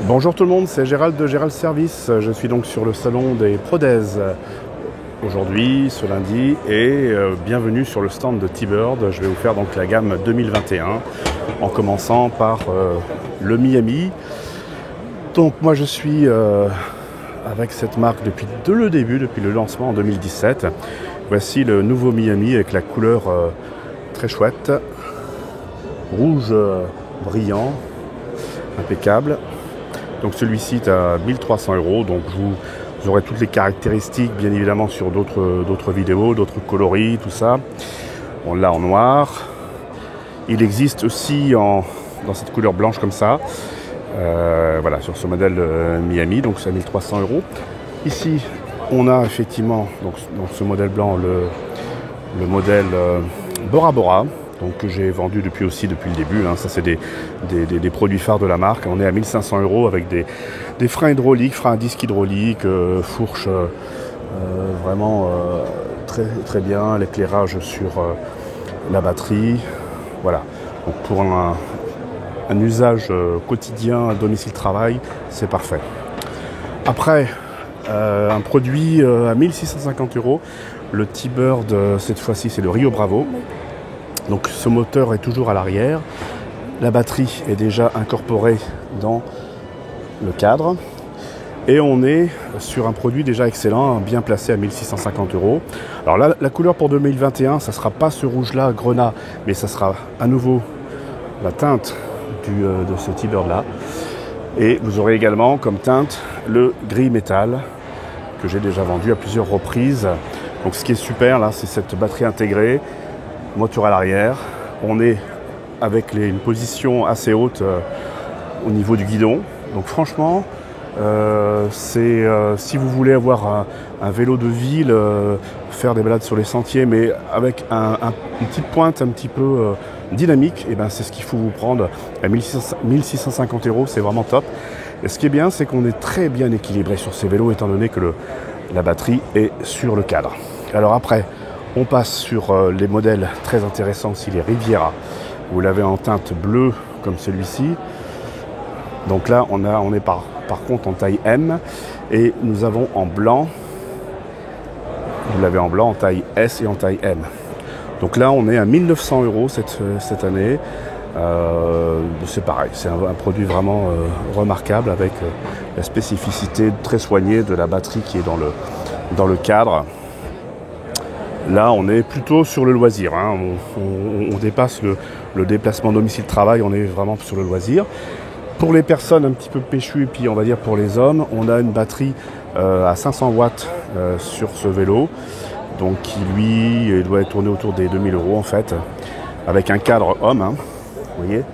Bonjour tout le monde, c'est Gérald de Gérald Service. Je suis donc sur le salon des Prodèze aujourd'hui, ce lundi, et bienvenue sur le stand de T-Bird. Je vais vous faire donc la gamme 2021 en commençant par le Miami. Donc moi je suis avec cette marque depuis le début, depuis le lancement en 2017. Voici le nouveau Miami avec la couleur très chouette, rouge brillant, impeccable. Donc celui-ci est à 1300 €, donc vous aurez toutes les caractéristiques bien évidemment sur d'autres vidéos, d'autres coloris, tout ça. On l'a en noir. Il existe aussi dans cette couleur blanche comme ça. Voilà, sur ce modèle Miami, donc c'est à 1300 €. Ici, on a effectivement donc dans ce modèle blanc le modèle Bora Bora. Donc, que j'ai vendu depuis le début. Hein. Ça, c'est des produits phares de la marque. On est à 1500 € avec des freins hydrauliques, freins à disque hydraulique, fourche vraiment très, très bien. L'éclairage sur la batterie. Voilà. Donc, pour un usage quotidien, domicile-travail, c'est parfait. Après, un produit à 1650 €. Le T-Bird, cette fois-ci, c'est le Rio Bravo. Donc ce moteur est toujours à l'arrière. La batterie est déjà incorporée dans le cadre. Et on est sur un produit déjà excellent, bien placé à 1650 €. Alors là, la couleur pour 2021, ça ne sera pas ce rouge-là, grenat, mais ça sera à nouveau la teinte de ce T-Bird-là. Et vous aurez également comme teinte le gris métal, que j'ai déjà vendu à plusieurs reprises. Donc ce qui est super là, c'est cette batterie intégrée. Moteur à l'arrière, on est avec une position assez haute au niveau du guidon. Donc franchement, si vous voulez avoir un vélo de ville, faire des balades sur les sentiers, mais avec une petite pointe un petit peu dynamique, et ben c'est ce qu'il faut vous prendre à 1650 €, c'est vraiment top. Et ce qui est bien, c'est qu'on est très bien équilibré sur ces vélos, étant donné que la batterie est sur le cadre. Alors après, on passe sur les modèles très intéressants aussi, les Riviera. Vous l'avez en teinte bleue comme celui-ci. Donc là, on est par contre en taille M. Et nous avons en blanc, vous l'avez en blanc en taille S et en taille M. Donc là, on est à 1900 € cette année. C'est pareil, c'est un produit vraiment remarquable avec la spécificité très soignée de la batterie qui est dans le cadre. Là, on est plutôt sur le loisir. Hein. On dépasse le déplacement domicile-travail, on est vraiment sur le loisir. Pour les personnes un petit peu péchues, et puis on va dire pour les hommes, on a une batterie à 500 watts sur ce vélo. Donc qui lui doit être tourné autour des 2000 € en fait, avec un cadre homme. Hein. Vous voyez,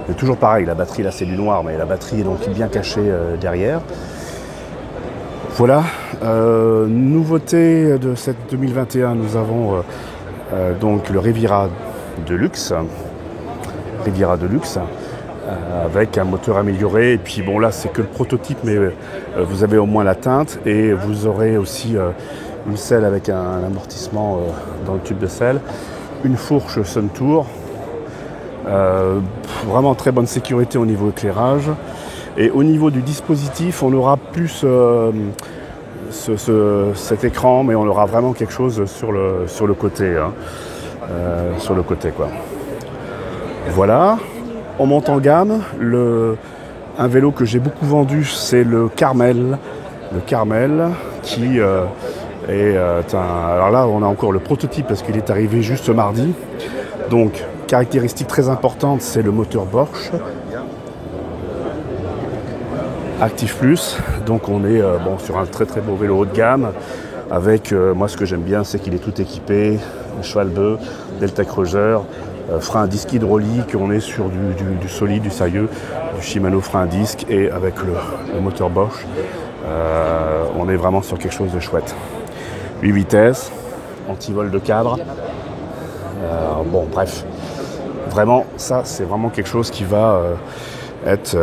c'est toujours pareil, la batterie là c'est du noir, mais la batterie est donc bien cachée derrière. Voilà, nouveauté de cette 2021, nous avons donc le Riviera Deluxe, avec un moteur amélioré. Et puis bon là c'est que le prototype, mais vous avez au moins la teinte et vous aurez aussi une selle avec un amortissement dans le tube de selle, une fourche Suntour, vraiment très bonne sécurité au niveau éclairage. Et au niveau du dispositif, on aura plus cet écran, mais on aura vraiment quelque chose sur le côté, hein. Sur le côté quoi. Voilà, on monte en gamme. Un vélo que j'ai beaucoup vendu, c'est le Carmel. Le Carmel qui est alors là, on a encore le prototype parce qu'il est arrivé juste mardi. Donc, caractéristique très importante, c'est le moteur Bosch Active Plus. Donc on est sur un très très beau vélo haut de gamme avec, moi ce que j'aime bien, c'est qu'il est tout équipé, cheval-bœuf, delta creuseur, frein à disque hydraulique. On est sur du solide, du sérieux, du Shimano frein à disque, et avec le moteur Bosch, on est vraiment sur quelque chose de chouette. 8 vitesses, anti-vol de cadre, bon bref, vraiment ça c'est vraiment quelque chose qui va être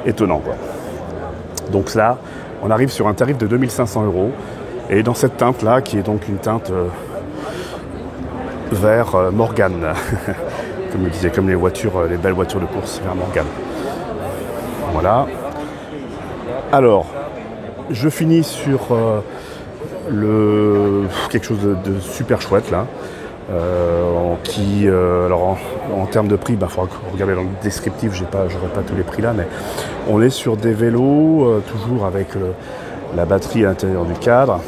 étonnant quoi. Donc là, on arrive sur un tarif de 2500 € et dans cette teinte là, qui est donc une teinte vert Morgan, comme je disais, comme les belles voitures de course vert Morgan. Voilà. Alors, je finis sur quelque chose de super chouette là. Alors en termes de prix, il faudra regarder dans le descriptif, j'aurai pas tous les prix là, mais on est sur des vélos, toujours avec la batterie à l'intérieur du cadre.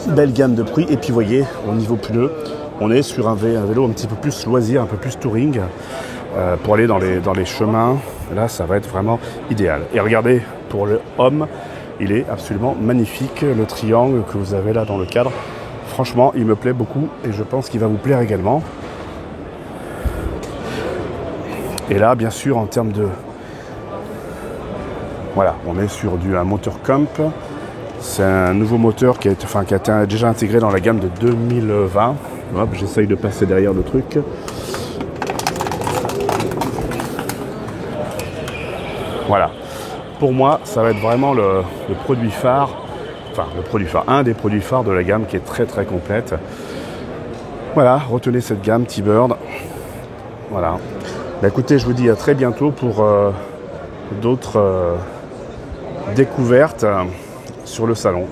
Belle gamme de prix, et puis vous voyez, au niveau pneus, on est sur un vélo un petit peu plus loisir, un peu plus touring, pour aller dans les chemins. Là, ça va être vraiment idéal. Et regardez, pour le homme, il est absolument magnifique, le triangle que vous avez là dans le cadre. Franchement, il me plaît beaucoup et je pense qu'il va vous plaire également. Et là, bien sûr, en termes de... Voilà, on est sur un moteur Comp. C'est un nouveau moteur qui a été déjà intégré dans la gamme de 2020. Hop, j'essaye de passer derrière le truc. Voilà. Pour moi, ça va être vraiment le produit phare. Un des produits phares de la gamme qui est très très complète. Voilà, retenez cette gamme T-Bird. Voilà. Écoutez, je vous dis à très bientôt pour d'autres découvertes sur le salon.